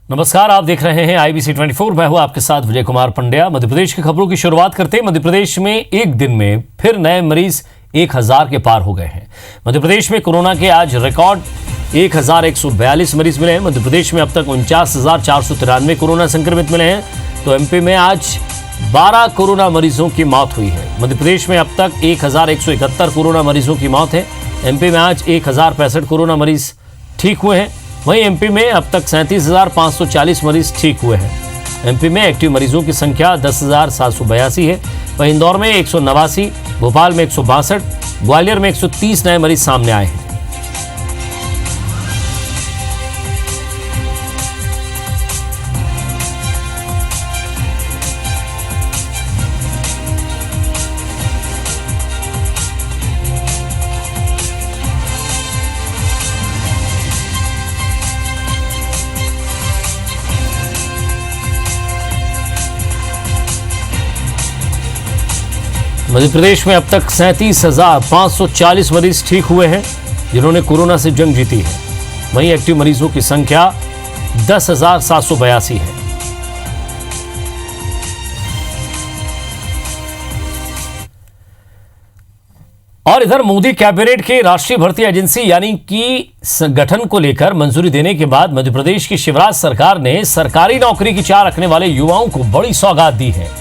नमस्कार, आप देख रहे हैं IBC 24। मैं हूं आपके साथ विजय कुमार पंड्या। मध्य प्रदेश की खबरों की शुरुआत करते हैं। मध्य प्रदेश में एक दिन में फिर नए मरीज 1000 के पार हो गए हैं। मध्य प्रदेश में कोरोना के आज रिकॉर्ड 1142 मरीज मिले हैं। मध्य प्रदेश में अब तक 49,493 कोरोना संक्रमित मिले हैं। तो MP में आज 12 कोरोना मरीजों की मौत हुई है। मध्य प्रदेश में अब तक 1171 कोरोना मरीजों की मौत है। MP में आज 1065 कोरोना मरीज ठीक हुए हैं। वहीं MP में अब तक 37,540 मरीज ठीक हुए हैं। MP में एक्टिव मरीजों की संख्या 10,782 है। वहीं इंदौर में 189, भोपाल में 162, ग्वालियर में 130 नए मरीज सामने आए हैं। मध्य प्रदेश में अब तक 37,540 मरीज ठीक हुए हैं जिन्होंने कोरोना से जंग जीती है। वहीं एक्टिव मरीजों की संख्या 10,782 है। और इधर मोदी कैबिनेट के राष्ट्रीय भर्ती एजेंसी यानी कि गठन को लेकर मंजूरी देने के बाद मध्य प्रदेश की शिवराज सरकार ने सरकारी नौकरी की चाह रखने वाले युवाओं को बड़ी सौगात दी है।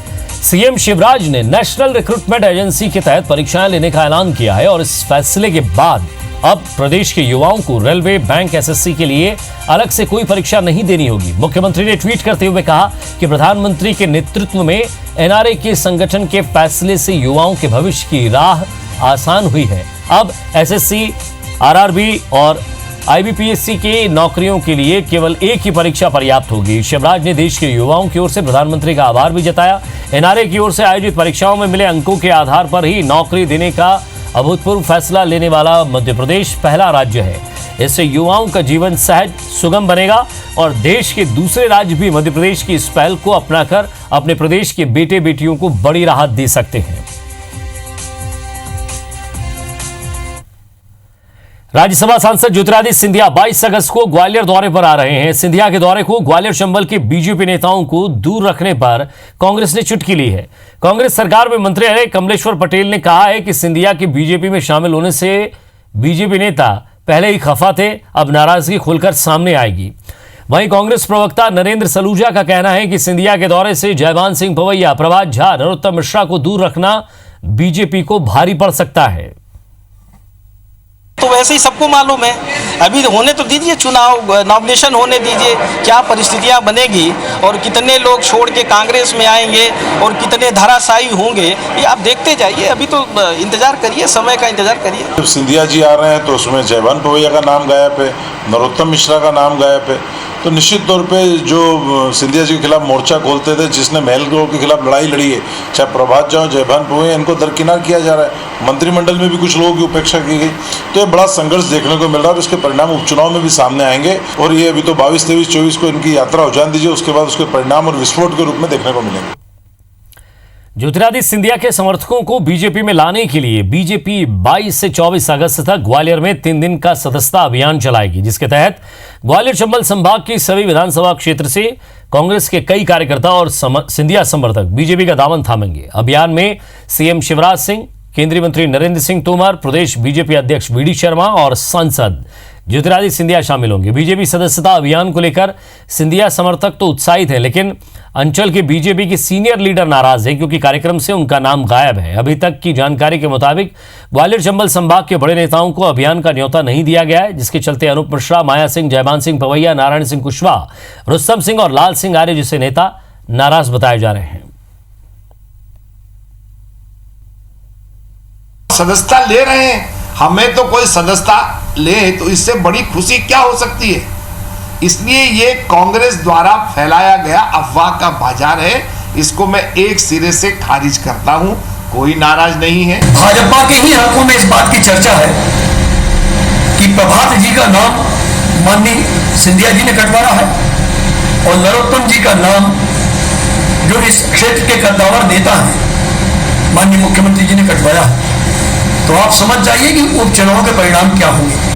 सीएम शिवराज ने नेशनल रिक्रूटमेंट एजेंसी के तहत परीक्षाएं लेने का ऐलान किया है और इस फैसले के बाद अब प्रदेश के युवाओं को रेलवे, बैंक, SSC के लिए अलग से कोई परीक्षा नहीं देनी होगी। मुख्यमंत्री ने ट्वीट करते हुए कहा कि प्रधानमंत्री के नेतृत्व में NRA के संगठन के फैसले से युवाओं के भविष्य की राह आसान हुई है। अब SSC, RRB और IBPSC की नौकरियों के लिए केवल एक ही परीक्षा पर्याप्त होगी। शिवराज ने देश के युवाओं की ओर से प्रधानमंत्री का आभार भी जताया। NRA की ओर से आयोजित परीक्षाओं में मिले अंकों के आधार पर ही नौकरी देने का अभूतपूर्व फैसला लेने वाला मध्य प्रदेश पहला राज्य है। इससे युवाओं का जीवन सहज, सुगम बनेगा और देश के दूसरे राज्य भी मध्य प्रदेश की इस पहल को अपनाकर अपने प्रदेश के बेटे बेटियों को बड़ी राहत दे सकते हैं। राज्यसभा सांसद ज्योतिरादित्य सिंधिया 22 अगस्त को ग्वालियर दौरे पर आ रहे हैं। सिंधिया के दौरे को ग्वालियर चंबल के बीजेपी नेताओं को दूर रखने पर कांग्रेस ने चुटकी ली है। कांग्रेस सरकार में मंत्री रहे कमलेश्वर पटेल ने कहा है कि सिंधिया के बीजेपी में शामिल होने से बीजेपी नेता पहले ही खफा थे, अब नाराजगी खुलकर सामने आएगी। वहीं कांग्रेस प्रवक्ता नरेंद्र सलूजा का कहना है कि सिंधिया के दौरे से जयभान सिंह पवैया, प्रभात झा, नरोत्तम मिश्रा को दूर रखना बीजेपी को भारी पड़ सकता है। तो वैसे ही सबको मालूम है, अभी होने तो दीजिए चुनाव, नॉमिनेशन होने दीजिए, क्या परिस्थितियां बनेगी और कितने लोग छोड़ के कांग्रेस में आएंगे और कितने धराशायी होंगे, ये आप देखते जाइए। अभी तो इंतजार करिए, समय का इंतजार करिए। जब सिंधिया जी आ रहे हैं तो उसमें जयभान पवैया का नाम गायब है, नरोत्तम मिश्रा का नाम गायब है। तो निश्चित तौर पे जो सिंधिया जी के खिलाफ मोर्चा खोलते थे, जिसने महल ग्रोह के खिलाफ लड़ाई लड़ी है, चाहे प्रभात झा, जयभान पवैया, इनको दरकिनार किया जा रहा है। मंत्रिमंडल में भी कुछ लोगों की उपेक्षा की गई। तो ये बड़ा संघर्ष देखने को मिल रहा है और इसके परिणाम उपचुनाव में भी सामने आएंगे। और ये अभी तो 22, 23, 24 को इनकी यात्रा हो जाने दीजिए, उसके बाद उसके परिणाम और विस्फोट के रूप में देखने को मिलेंगे। ज्योतिरादित्य सिंधिया के समर्थकों को बीजेपी में लाने के लिए बीजेपी 22 से 24 अगस्त तक ग्वालियर में 3 दिन का सदस्यता अभियान चलाएगी, जिसके तहत ग्वालियर चंबल संभाग की सभी विधानसभा क्षेत्र से कांग्रेस के कई कार्यकर्ता और सिंधिया समर्थक बीजेपी का दामन थामेंगे। अभियान में सीएम शिवराज सिंह, केंद्रीय मंत्री नरेंद्र सिंह तोमर, प्रदेश बीजेपी अध्यक्ष VD शर्मा और सांसद ज्योतिरादित्य सिंधिया शामिल होंगे। बीजेपी सदस्यता अभियान को लेकर सिंधिया समर्थक तो उत्साहित हैं, लेकिन अंचल के बीजेपी के सीनियर लीडर नाराज हैं क्योंकि कार्यक्रम से उनका नाम गायब है। अभी तक की जानकारी के मुताबिक ग्वालियर चंबल संभाग के बड़े नेताओं को अभियान का न्योता नहीं दिया गया है, जिसके चलते अनूप मिश्रा, माया सिंह, जयभान सिंह पवैया, नारायण सिंह कुशवाहा, रुस्तम सिंह और लाल सिंह आर्य जैसे नेता नाराज बताए जा रहे हैं। सदस्यता ले रहे हैं, हमें तो कोई सदस्यता ले तो इससे बड़ी खुशी क्या हो सकती है। इसलिए ये कांग्रेस द्वारा फैलाया गया अफवाह का बाजार है, इसको मैं एक सिरे से खारिज करता हूं। कोई नाराज नहीं है। भाजपा के ही हकों में इस बात की चर्चा है कि प्रभात जी का नाम माननीय सिंधिया जी ने कटवाया है और नरोत्तम जी का नाम जो इस क्षेत्र के कद्दावर नेता हैं माननीय मुख्यमंत्री जी ने कटवाया है। तो आप समझ जाइए कि उपचुनाव के परिणाम क्या होंगे।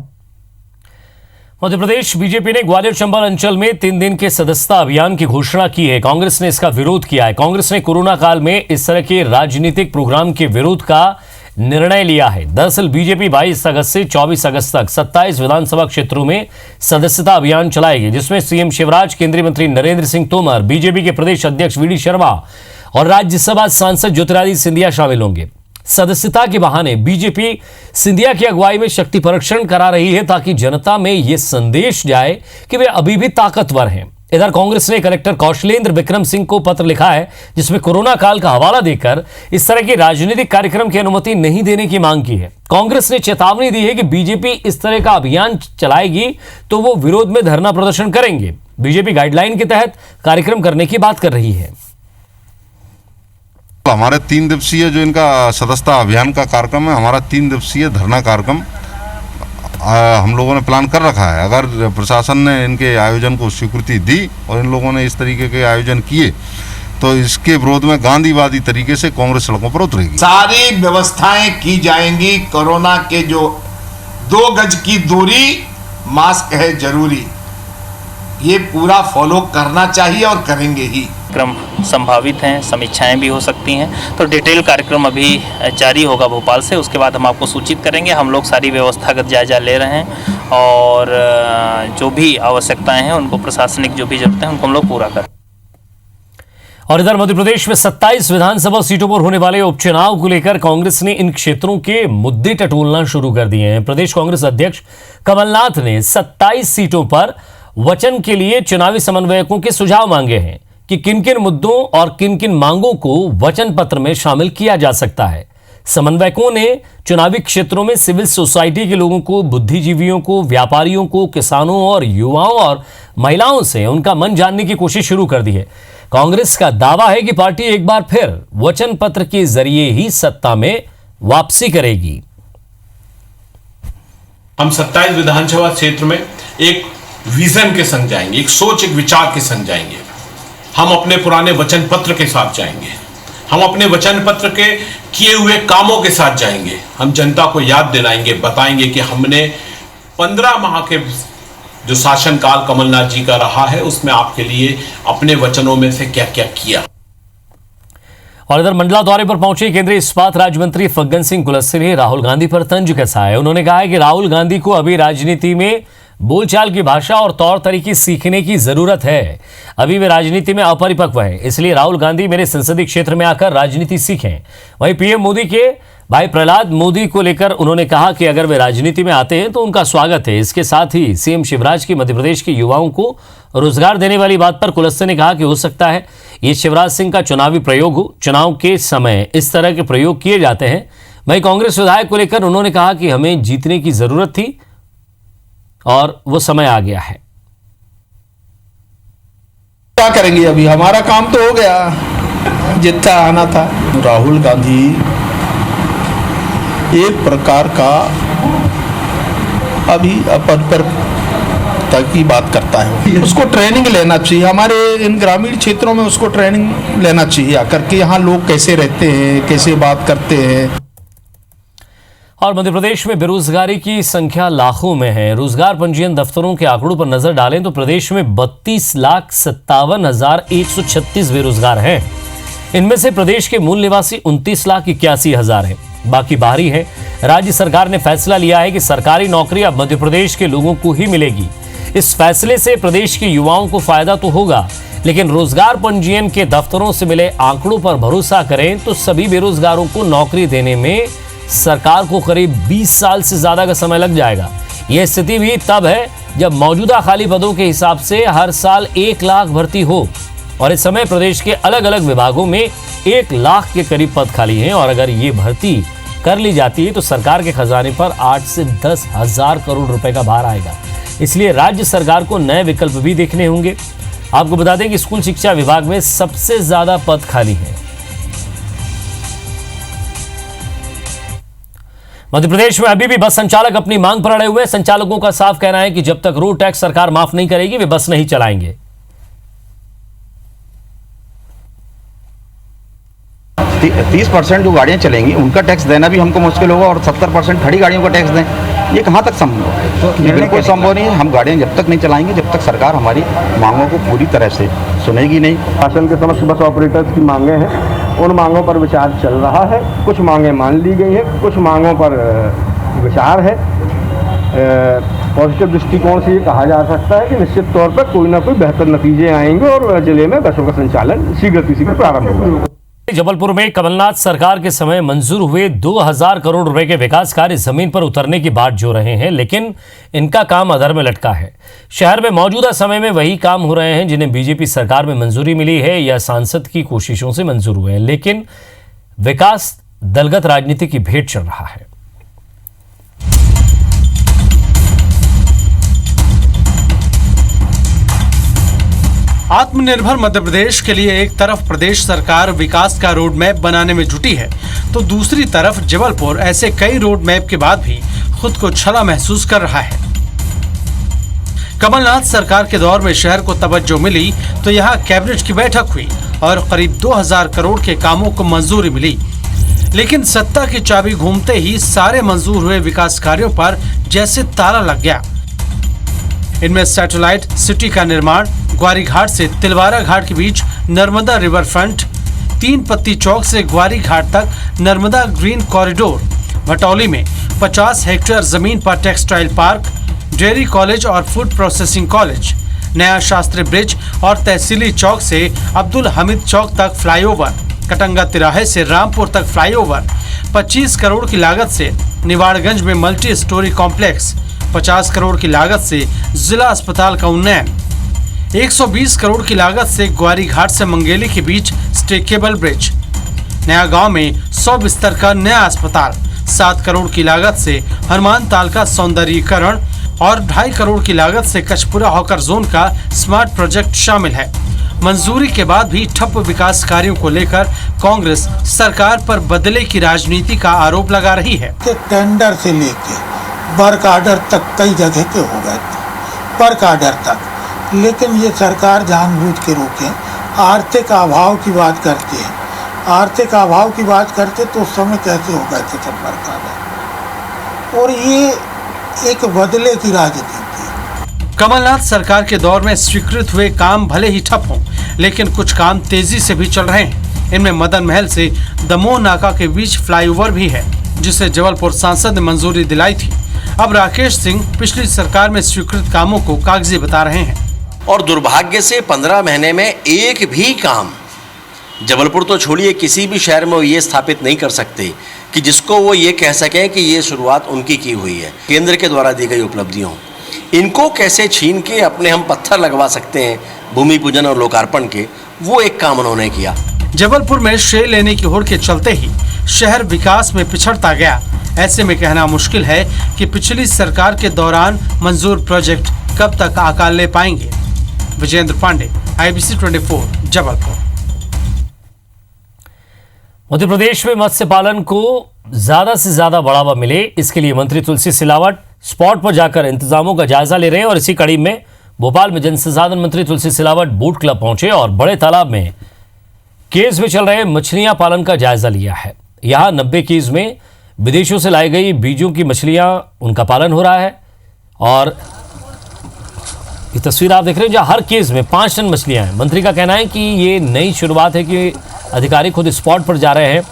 मध्य प्रदेश बीजेपी ने ग्वालियर चंबल अंचल में 3 दिन के सदस्यता अभियान की घोषणा की है। कांग्रेस ने इसका विरोध किया है। कांग्रेस ने कोरोना काल में इस तरह के राजनीतिक प्रोग्राम के विरोध का निर्णय लिया है। दरअसल बीजेपी 22 अगस्त से 24 अगस्त तक 27 विधानसभा क्षेत्रों में सदस्यता अभियान चलाएगी, जिसमें सीएम शिवराज, केंद्रीय मंत्री नरेंद्र सिंह तोमर, बीजेपी के प्रदेश अध्यक्ष वी.डी. शर्मा और राज्यसभा सांसद ज्योतिरादित्य सिंधिया शामिल होंगे। सदस्यता के बहाने बीजेपी सिंधिया की अगुवाई में शक्ति परीक्षण करा रही है, ताकि जनता में यह संदेश जाए कि वे अभी भी ताकतवर हैं। इधर कांग्रेस ने कलेक्टर कौशलेंद्र विक्रम सिंह को पत्र लिखा है, जिसमें कोरोना काल का हवाला देकर इस तरह के राजनीतिक कार्यक्रम की अनुमति नहीं देने की मांग की है। कांग्रेस ने चेतावनी दी है कि बीजेपी इस तरह का अभियान चलाएगी तो वो विरोध में धरना प्रदर्शन करेंगे। बीजेपी गाइडलाइन के तहत कार्यक्रम करने की बात कर रही है। हमारे 3 दिवसीय जो इनका सदस्यता अभियान का कार्यक्रम है, हमारा 3 दिवसीय धरना कार्यक्रम हम लोगों ने प्लान कर रखा है। अगर प्रशासन ने इनके आयोजन को स्वीकृति दी और इन लोगों ने इस तरीके के आयोजन किए तो इसके विरोध में गांधीवादी तरीके से कांग्रेस सड़कों पर उतरेगी। सारी व्यवस्थाएं की जाएंगी। कोरोना के जो 2 गज की दूरी, मास्क है जरूरी, ये पूरा फॉलो करना चाहिए और करेंगे ही। कार्यक्रम संभावित हैं, समीक्षाएं भी हो सकती हैं, तो डिटेल कार्यक्रम अभी जारी होगा भोपाल से। उसके बाद हम आपको सूचित करेंगे। हम लोग सारी व्यवस्थागत जायजा ले रहे हैं और जो भी आवश्यकताएं हैं उनको, प्रशासनिक जो भी जरूरतें हैं उनको हम लोग पूरा करें। और इधर मध्य प्रदेश में 27 विधानसभा सीटों पर होने वाले उपचुनाव को लेकर कांग्रेस ने इन क्षेत्रों के मुद्दे टटोलना शुरू कर दिए हैं। प्रदेश कांग्रेस अध्यक्ष कमलनाथ ने 27 सीटों पर वचन के लिए चुनावी समन्वयकों के सुझाव मांगे हैं कि किन किन मुद्दों और किन किन मांगों को वचन पत्र में शामिल किया जा सकता है। समन्वयकों ने चुनावी क्षेत्रों में सिविल सोसाइटी के लोगों को, बुद्धिजीवियों को, व्यापारियों को, किसानों और युवाओं और महिलाओं से उनका मन जानने की कोशिश शुरू कर दी है। कांग्रेस का दावा है कि पार्टी एक बार फिर वचन पत्र के जरिए ही सत्ता में वापसी करेगी। हम 27 विधानसभा क्षेत्र में एक विजन के संग जाएंगे, एक सोच, एक विचार के संग जाएंगे। हम अपने पुराने वचन पत्र के साथ जाएंगे, हम अपने वचन पत्र के किए हुए कामों के साथ जाएंगे। हम जनता को याद दिलाएंगे, बताएंगे कि हमने 15 माह के जो शासनकाल कमलनाथ जी का रहा है उसमें आपके लिए अपने वचनों में से क्या क्या किया। और इधर मंडला दौरे पर पहुंचे केंद्रीय इस्पात राज्य मंत्री फग्गन सिंह कुलस्ते ने राहुल गांधी पर तंज कसा है। उन्होंने कहा है कि राहुल गांधी को अभी राजनीति में बोलचाल की भाषा और तौर तरीके सीखने की जरूरत है। अभी वे राजनीति में अपरिपक्व है, इसलिए राहुल गांधी मेरे संसदीय क्षेत्र में आकर राजनीति सीखें। वहीं पीएम मोदी के भाई प्रहलाद मोदी को लेकर उन्होंने कहा कि अगर वे राजनीति में आते हैं तो उनका स्वागत है। इसके साथ ही सीएम शिवराज की मध्य प्रदेश के युवाओं को रोजगार देने वाली बात पर कुलस्ते ने कहा कि हो सकता है ये शिवराज सिंह का चुनावी प्रयोग हो। चुनाव के समय इस तरह के प्रयोग किए जाते हैं। वहीं कांग्रेस विधायक को लेकर उन्होंने कहा कि हमें जीतने की जरूरत थी और वो समय आ गया है। क्या करेंगे, अभी हमारा काम तो हो गया, जितना आना था। राहुल गांधी एक प्रकार का अभी अपरिपक्वता की बात करता है। उसको ट्रेनिंग लेना चाहिए। हमारे इन ग्रामीण क्षेत्रों में उसको ट्रेनिंग लेना चाहिए आकर के, यहाँ लोग कैसे रहते हैं, कैसे बात करते हैं। और मध्य प्रदेश में बेरोजगारी की संख्या लाखों में है। रोजगार पंजीयन दफ्तरों के आंकड़ों पर नजर डालें तो प्रदेश में 32,57,136 बेरोजगार हैं। इनमें से प्रदेश के मूल निवासी 29,81,000 हैं, बाकी बाहरी हैं। राज्य सरकार ने फैसला लिया है कि सरकारी नौकरी अब मध्य प्रदेश के लोगों को ही मिलेगी। इस फैसले से प्रदेश के युवाओं को फायदा तो होगा, लेकिन रोजगार पंजीयन के दफ्तरों से मिले आंकड़ों पर भरोसा करें तो सभी बेरोजगारों को नौकरी देने में सरकार को करीब 20 साल से ज्यादा का समय लग जाएगा। यह स्थिति भी तब है जब मौजूदा खाली पदों के हिसाब से हर साल 1 लाख भर्ती हो और इस समय प्रदेश के अलग अलग विभागों में 1 लाख के करीब पद खाली हैं। और अगर ये भर्ती कर ली जाती है तो सरकार के खजाने पर 8 से 10 हजार करोड़ रुपए का भार आएगा। इसलिए राज्य सरकार को नए विकल्प भी देखने होंगे। आपको बता दें कि स्कूल शिक्षा विभाग में सबसे ज्यादा पद खाली हैं। मध्य प्रदेश में अभी भी बस संचालक अपनी मांग पर अड़े हुए हैं। संचालकों का साफ कहना है कि जब तक रोड टैक्स सरकार माफ नहीं करेगी वे बस नहीं चलाएंगे। 30% जो गाड़ियां चलेंगी उनका टैक्स देना भी हमको मुश्किल होगा और 70% खड़ी गाड़ियों का टैक्स दें। ये कहाँ तक संभव है? ये बिल्कुल संभव नहीं है। हम गाड़ियाँ जब तक नहीं चलाएंगे जब तक सरकार हमारी मांगों को पूरी तरह से सुनेगी नहीं। शासन के समक्ष बस ऑपरेटर्स की मांगे हैं, उन मांगों पर विचार चल रहा है। कुछ मांगें मान ली गई हैं, कुछ मांगों पर विचार है। पॉजिटिव दृष्टिकोण से ये कहा जा सकता है कि निश्चित तौर पर कोई ना कोई बेहतर नतीजे आएंगे और जिले में बसों का संचालन शीघ्र प्रारंभ होगा। जबलपुर में कमलनाथ सरकार के समय मंजूर हुए 2000 करोड़ रुपए के विकास कार्य जमीन पर उतरने की बात जो रहे हैं, लेकिन इनका काम अधर में लटका है। शहर में मौजूदा समय में वही काम हो रहे हैं जिन्हें बीजेपी सरकार में मंजूरी मिली है या सांसद की कोशिशों से मंजूर हुए हैं, लेकिन विकास दलगत राजनीति की भेंट चढ़ रहा है। आत्मनिर्भर मध्य प्रदेश के लिए एक तरफ प्रदेश सरकार विकास का रोड मैप बनाने में जुटी है, तो दूसरी तरफ जबलपुर ऐसे कई रोड मैप के बाद भी खुद को छला महसूस कर रहा है। कमलनाथ सरकार के दौर में शहर को तवज्जो मिली तो यहाँ कैबिनेट की बैठक हुई और करीब 2000 करोड़ के कामों को मंजूरी मिली, लेकिन सत्ता की चाबी घूमते ही सारे मंजूर हुए विकास कार्यों पर जैसे ताला लग गया। इनमें सैटेलाइट सिटी का निर्माण, ग्वारी घाट से तिलवारा घाट के बीच नर्मदा रिवर फ्रंट, 3 पत्ती चौक से ग्वारी घाट तक नर्मदा ग्रीन कॉरिडोर, भटौली में 50 हेक्टेयर जमीन पर टेक्सटाइल पार्क, डेयरी कॉलेज और फूड प्रोसेसिंग कॉलेज, नया शास्त्री ब्रिज और तहसीली चौक से अब्दुल हमीद चौक तक फ्लाईओवर, कटंगा तिराहे से रामपुर तक फ्लाईओवर, 25 करोड़ की लागत से निवाड़गंज में मल्टी स्टोरी कॉम्प्लेक्स, 50 करोड़ की लागत से जिला अस्पताल का उन्नयन, 120 करोड़ की लागत से ग्वारी घाट से मंगेली के बीच स्टेकेबल ब्रिज, नया गांव में 100 बिस्तर का नया अस्पताल, 7 करोड़ की लागत से हनुमान ताल का सौंदर्यीकरण और 2.5 करोड़ की लागत से कचपुरा हॉकर जोन का स्मार्ट प्रोजेक्ट शामिल है। मंजूरी के बाद भी ठप विकास कार्यों को लेकर कांग्रेस सरकार पर बदले की राजनीति का आरोप लगा रही है। टेंडर से लेके वर्क आर्डर तक कई जगह के हो गए थे, वर्क आर्डर तक, लेकिन ये सरकार जानबूझ के रोके। आर्थिक अभाव की बात करती है, आर्थिक अभाव की बात करते तो उस समय कैसे हो गए थे सब वर्क आर्डर, और ये एक बदले की राजनीति। कमलनाथ सरकार के दौर में स्वीकृत हुए काम भले ही ठप हों, लेकिन कुछ काम तेजी से भी चल रहे हैं। इनमें मदन महल से दमोह नाका के बीच फ्लाईओवर भी है, जिसे जबलपुर सांसद ने मंजूरी दिलाई थी। अब राकेश सिंह पिछली सरकार में स्वीकृत कामों को कागजी बता रहे हैं। और दुर्भाग्य से 15 महीने में एक भी काम जबलपुर तो छोड़िए, किसी भी शहर में वो ये स्थापित नहीं कर सकते कि जिसको वो ये कह सकें कि ये शुरुआत उनकी की हुई है। केंद्र के द्वारा दी गई उपलब्धियों, इनको कैसे छीन के अपने हम पत्थर लगवा सकते हैं भूमि पूजन और लोकार्पण के, वो एक काम उन्होंने किया। जबलपुर में श्रेय लेने की होड़ के चलते ही शहर विकास में पिछड़ता गया। ऐसे में कहना मुश्किल है कि पिछली सरकार के दौरान मंजूर प्रोजेक्ट कब तक आकार ले पाएंगे। विजेंद्र पांडे, IBC 24, जबलपुर। मध्य प्रदेश में मत्स्य पालन को ज्यादा से ज्यादा बढ़ावा मिले, इसके लिए मंत्री तुलसी सिलावट स्पॉट पर जाकर इंतजामों का जायजा ले रहे हैं। और इसी कड़ी में भोपाल में जन संसाधन मंत्री तुलसी सिलावट बोट क्लब पहुंचे और बड़े तालाब में केज में चल रहे मछलियां पालन का जायजा लिया है। यहाँ 90 केज में विदेशों से लाई गई बीजों की मछलियां, उनका पालन हो रहा है। और ये तस्वीर आप देख रहे हैं जहाँ हर केज में 5 टन मछलियां हैं। मंत्री का कहना है कि ये नई शुरुआत है कि अधिकारी खुद स्पॉट पर जा रहे हैं।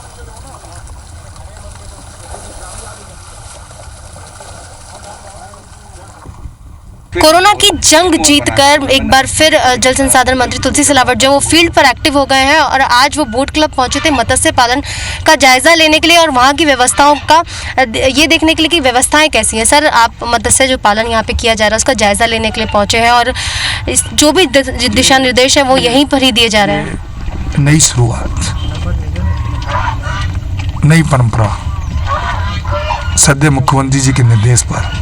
कोरोना की जंग जीतकर एक बार फिर जल संसाधन मंत्री तुलसी सिलावट जो वो फील्ड पर एक्टिव हो गए हैं और आज वो बोट क्लब पहुंचे थे मत्स्य पालन का जायजा लेने के लिए और वहां की व्यवस्थाओं का ये देखने के लिए कि व्यवस्थाएं कैसी हैं। सर, आप मत्स्य जो पालन यहाँ पे किया जा रहा है उसका जायजा लेने के लिए पहुंचे हैं और जो भी दिशा निर्देश है वो यहीं पर ही दिए जा रहे हैं। नई शुरुआत, नई परंपरा सद्य मुख्यमंत्री जी के निर्देश पर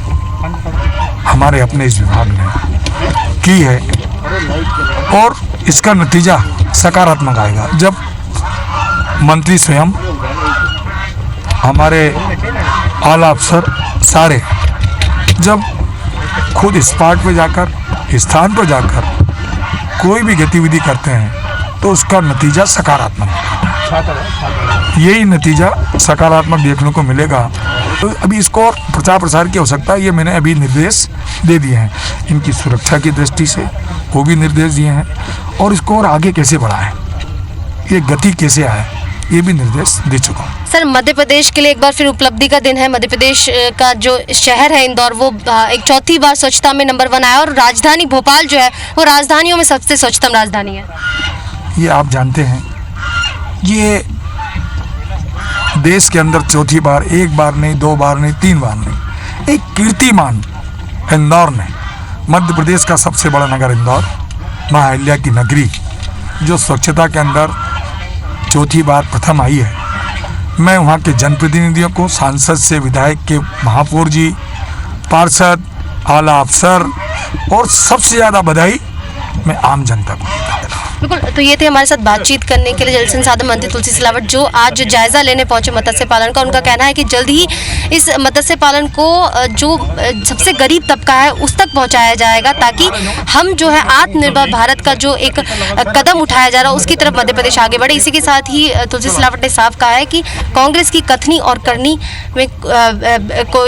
हमारे अपने इस विभाग ने की है और इसका नतीजा सकारात्मक आएगा जब मंत्री स्वयं, हमारे आला अफसर सारे जब खुद स्पॉट पे जाकर, स्थान पर जाकर कोई भी गतिविधि करते हैं तो उसका नतीजा सकारात्मक होगा। यही नतीजा सकारात्मक देखने को मिलेगा तो अभी इसको और प्रचार प्रसार की आवश्यकता है, ये मैंने अभी निर्देश दे दिए हैं। इनकी सुरक्षा की दृष्टि से वो भी निर्देश दिए हैं, और इसको और आगे कैसे बढ़ाएं, ये गति कैसे आए, ये भी निर्देश दे चुका हूँ। सर, मध्य प्रदेश के लिए एक बार फिर उपलब्धि का दिन है। मध्य प्रदेश का जो शहर है इंदौर, वो एक चौथी बार स्वच्छता में नंबर 1 आया, और राजधानी भोपाल जो है वो राजधानियों में सबसे स्वच्छतम राजधानी है। ये आप जानते हैं, ये देश के अंदर चौथी बार, एक बार नहीं, 2 बार नहीं, 3 बार नहीं, एक कीर्तिमान इंदौर ने, मध्य प्रदेश का सबसे बड़ा नगर इंदौर, मां अहिल्या की नगरी, जो स्वच्छता के अंदर चौथी बार प्रथम आई है। मैं वहाँ के जनप्रतिनिधियों को, सांसद से विधायक के महापौर जी, पार्षद, आला अफसर, और सबसे ज़्यादा बधाई मैं आम जनता को देता हूँ। बिल्कुल, तो ये थे हमारे साथ बातचीत करने के लिए जल संसाधन मंत्री तुलसी सिलावट, जो आज जायजा लेने पहुंचे मत्स्य पालन का। उनका कहना है कि जल्द ही इस मत्स्य पालन को जो सबसे गरीब तबका है उस तक पहुंचाया जाएगा, ताकि हम जो है आत्मनिर्भर भारत का जो एक कदम उठाया जा रहा है उसकी तरफ मध्य प्रदेश आगे बढ़े। इसी के साथ ही तुलसी सिलावट ने साफ कहा है कि कांग्रेस की कथनी और करनी में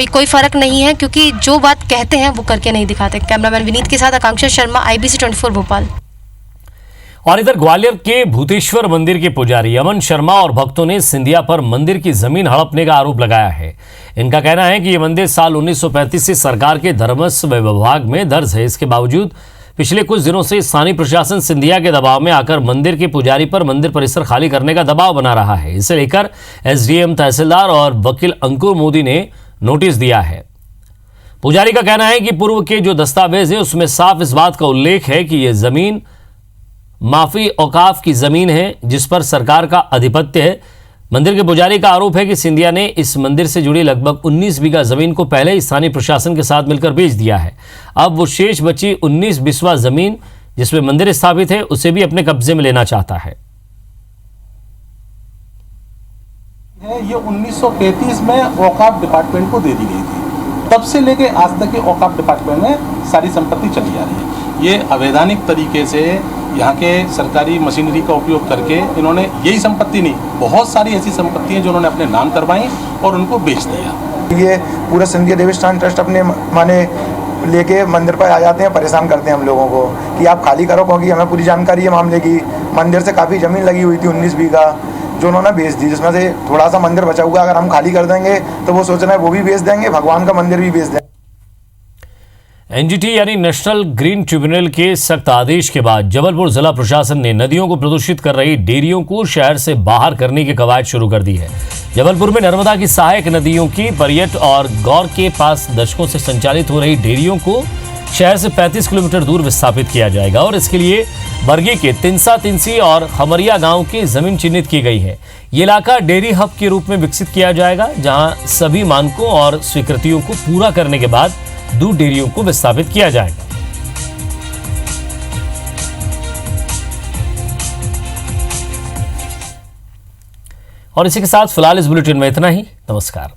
कोई फर्क नहीं है, क्योंकि जो बात कहते हैं वो करके नहीं दिखाते। कैमरामैन विनीत के साथ आकांक्षा शर्मा, IBC 24 भोपाल। और इधर ग्वालियर के भूतेश्वर मंदिर के पुजारी अमन शर्मा और भक्तों ने सिंधिया पर मंदिर की जमीन हड़पने का आरोप लगाया है। इनका कहना है कि यह मंदिर साल 1935 से सरकार के धर्मस्व विभाग में दर्ज है। इसके बावजूद पिछले कुछ दिनों से स्थानीय प्रशासन सिंधिया के दबाव में आकर मंदिर के पुजारी पर मंदिर परिसर खाली करने का दबाव बना रहा है। इसे लेकर SDM, तहसीलदार और वकील अंकुर मोदी ने नोटिस दिया है। पुजारी का कहना है कि पूर्व के जो दस्तावेज है उसमें साफ इस बात का उल्लेख है कि यह जमीन माफी औकाफ की जमीन है, जिस पर सरकार का आधिपत्य है। मंदिर के पुजारी का आरोप है कि सिंधिया ने इस मंदिर से जुड़ी लगभग 19 बीघा जमीन को पहले ही स्थानीय प्रशासन के साथ मिलकर बेच दिया है। अब वो शेष बची 19 बिस्वा जमीन जिसमें मंदिर स्थापित है उसे भी अपने कब्जे में लेना चाहता है। ये 1935 में औकाफ डिपार्टमेंट को दे दी गई थी। तब से लेके आज तक के औकाफ डिपार्टमेंट में सारी संपत्ति चली आ रही है। ये अवैधानिक तरीके से यहाँ के सरकारी मशीनरी का उपयोग करके इन्होंने यही संपत्ति नहीं, बहुत सारी ऐसी संपत्ति हैं जो उन्होंने अपने नाम करवाई और उनको बेच दिया। ये पूरा सिंधिया देवस्थान ट्रस्ट अपने माने लेके मंदिर पर आ जाते हैं, परेशान करते हैं हम लोगों को कि आप खाली करो, क्योंकि हमें पूरी जानकारी है मामले की। मंदिर से काफ़ी ज़मीन लगी हुई थी 19 बीघा, जो उन्होंने बेच दी, जिसमें से थोड़ा सा मंदिर बचा हुआ, अगर हम खाली कर देंगे तो वो सोच रहे हैं वो भी बेच देंगे, भगवान का मंदिर भी बेच देंगे। NGT यानी नेशनल ग्रीन ट्रिब्यूनल के सख्त आदेश के बाद जबलपुर जिला प्रशासन ने नदियों को प्रदूषित कर रही डेयरियों को शहर से बाहर करने की कवायद शुरू कर दी है। जबलपुर में नर्मदा की सहायक नदियों की परियट और गौर के पास दशकों से संचालित हो रही डेयरियों को शहर से 35 किलोमीटर दूर विस्थापित किया जाएगा, और इसके लिए बरगी के तिनसा तिनसी और खमरिया गांव की जमीन चिन्हित की गई है। ये इलाका डेयरी हब के रूप में विकसित किया जाएगा, जहां सभी मानकों और स्वीकृतियों को पूरा करने के बाद दूध डेयरियों को विस्थापित किया जाएगा। और इसी के साथ फिलहाल इस बुलेटिन में इतना ही। नमस्कार।